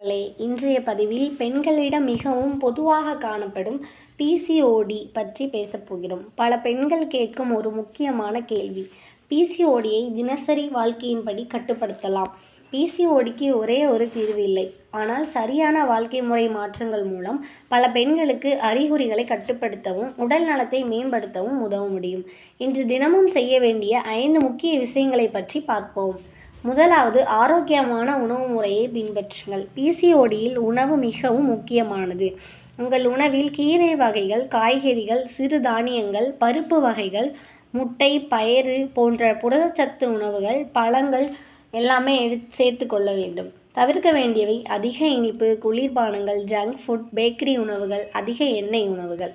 இன்றைய பதிவில் பெண்களிடம் மிகவும் பொதுவாக காணப்படும் பிசிஓடி பற்றி பேசப்போகிறோம். பல பெண்கள் கேட்கும் ஒரு முக்கியமான கேள்வி, பிசிஓடியை தினசரி வாழ்க்கையின்படி கட்டுப்படுத்தலாம். பிசிஓடிக்கு ஒரே ஒரு தீர்வு இல்லை. ஆனால் சரியான வாழ்க்கை முறை மாற்றங்கள் மூலம் பல பெண்களுக்கு அறிகுறிகளை கட்டுப்படுத்தவும் உடல் நலத்தை மேம்படுத்தவும் உதவ முடியும். இன்று தினமும் செய்ய வேண்டிய 5 முக்கிய விஷயங்களை பற்றி பார்ப்போம். முதலாவது, ஆரோக்கியமான உணவு முறையை பின்பற்றுங்கள். பிசிஓடியில் உணவு மிகவும் முக்கியமானது. உங்கள் உணவில் கீரை வகைகள், காய்கறிகள், சிறு தானியங்கள், பருப்பு வகைகள், முட்டை, பயறு போன்ற புரதச்சத்து உணவுகள், பழங்கள் எல்லாமே சேர்த்து கொள்ள வேண்டும். தவிர்க்க வேண்டியவை அதிக இனிப்பு, குளிர்பானங்கள், ஜங்க் ஃபுட், பேக்கரி உணவுகள், அதிக எண்ணெய் உணவுகள்.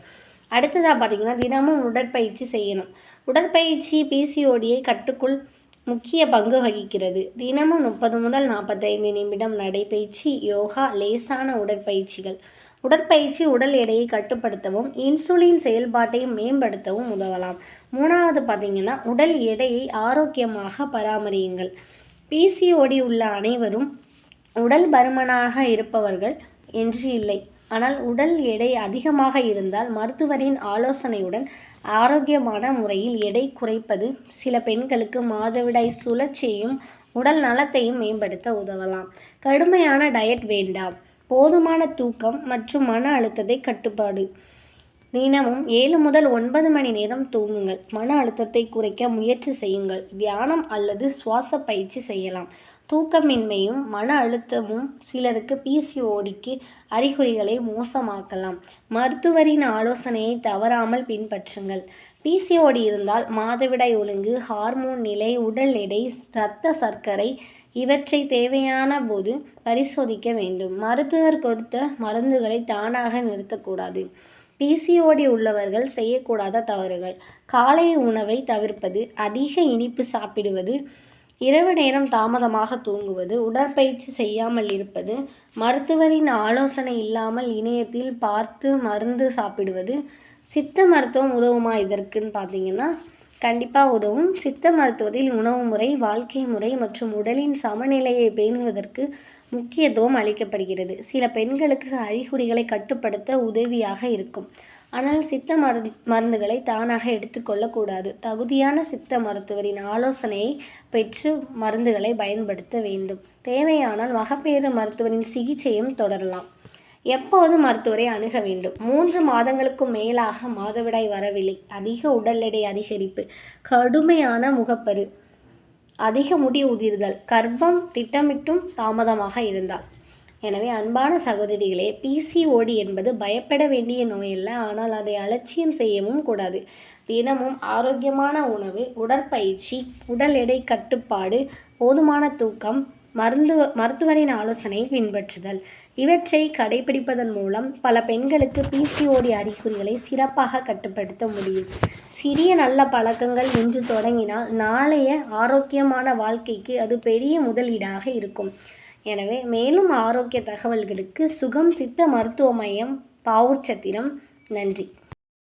அடுத்ததாக பார்த்திங்கன்னா, தினமும் உடற்பயிற்சி செய்யணும். உடற்பயிற்சி பிசிஓடியை கட்டுக்குள் முக்கிய பங்கு வகிக்கிறது. தினமும் 30 முதல் 45 நிமிடம் நடைபயிற்சி, யோகா, லேசான உடற்பயிற்சிகள். உடற்பயிற்சி உடல் எடையை கட்டுப்படுத்தவும் இன்சுலின் செயல்பாட்டையும் மேம்படுத்தவும் உதவலாம். மூணாவது பார்த்திங்கன்னா, உடல் எடையை ஆரோக்கியமாக பராமரியுங்கள். பிசிஓடி உள்ள அனைவரும் உடல் பருமனாக இருப்பவர்கள் என்று இல்லை. ஆனால் உடல் எடை அதிகமாக இருந்தால் மருத்துவரின் ஆலோசனையுடன் ஆரோக்கியமான முறையில் எடை குறைப்பது சில பெண்களுக்கு மாதவிடாய் சுழற்சியையும் உடல் நலத்தையும் மேம்படுத்த உதவலாம். கடுமையான டயட் வேண்டாம். போதுமான தூக்கம் மற்றும் மன அழுத்தத்தை கட்டுப்பாடு. தினமும் 7 முதல் 9 மணி நேரம் தூங்குங்கள். மன அழுத்தத்தை குறைக்க முயற்சி செய்யுங்கள். தியானம் அல்லது சுவாச பயிற்சி செய்யலாம். தூக்கமின்மையும் மன அழுத்தமும் சிலருக்கு பிசிஓடிக்கு அறிகுறிகளை மோசமாக்கலாம். மருத்துவரின் ஆலோசனையை தவறாமல் பின்பற்றுங்கள். பிசிஓடி இருந்தால் மாதவிடாய் ஒழுங்கு, ஹார்மோன் நிலை, உடல் எடை, இரத்த சர்க்கரை இவற்றை தேவையான போது பரிசோதிக்க வேண்டும். மருத்துவர் கொடுத்த மருந்துகளை தானாக நிறுத்தக்கூடாது. பிசிஓடி உள்ளவர்கள் செய்யக்கூடாத தவறுகள்: காலை உணவை தவிர்ப்பது, அதிக இனிப்பு சாப்பிடுவது, இரவு நேரம் தாமதமாக தூங்குவது, உடற்பயிற்சி செய்யாமல் இருப்பது, மருத்துவரின் ஆலோசனை இல்லாமல் இணையத்தில் பார்த்து மருந்து சாப்பிடுவது. சித்த மருத்துவம் உதவுமா இதற்குன்னு பார்த்தீங்கன்னா கண்டிப்பாக உதவும். சித்த மருத்துவத்தில் உணவு முறை, வாழ்க்கை முறை மற்றும் உடலின் சமநிலையை பேணுவதற்கு முக்கியத்துவம் அளிக்கப்படுகிறது. சில பெண்களுக்கு அறிகுறிகளை கட்டுப்படுத்த உதவியாக இருக்கும். ஆனால் சித்த மருந்துகளை தானாக எடுத்துக்கொள்ளக்கூடாது. தகுதியான சித்த மருத்துவரின் ஆலோசனையை பெற்று மருந்துகளை பயன்படுத்த வேண்டும். தேவையானால் மகப்பேறு மருத்துவரின் சிகிச்சையும் தொடரலாம். எப்போது மருத்துவரை அணுக வேண்டும்? 3 மாதங்களுக்கும் மேலாக மாதவிடாய் வரவில்லை, அதிக உடல் எடை அதிகரிப்பு, கடுமையான முகப்பரு, அதிக முடி உதிர்தல், கர்ப்பம் திட்டமிட்டும் தாமதமாக இருந்தால். எனவே அன்பான சகோதரிகளே, பிசிஓடி என்பது பயப்பட வேண்டிய நோயல்ல. ஆனால் அதை அலட்சியம் செய்யவும் கூடாது. தினமும் ஆரோக்கியமான உணவு, உடற்பயிற்சி, உடல் எடை கட்டுப்பாடு, போதுமான தூக்கம், மருத்துவரின் ஆலோசனையை பின்பற்றுதல் இவற்றை கடைபிடிப்பதன் மூலம் பல பெண்களுக்கு பிசிஓடி அறிகுறிகளை சிறப்பாக கட்டுப்படுத்த முடியும். சிறிய நல்ல பழக்கங்கள் இன்று தொடங்கினால் நாளைய ஆரோக்கியமான வாழ்க்கைக்கு அது பெரிய முதலீடாக இருக்கும். எனவே மேலும் ஆரோக்கிய தகவல்களுக்கு சுகம் சித்த மருத்துவ மையம், பாவூர்சத்திரம். நன்றி.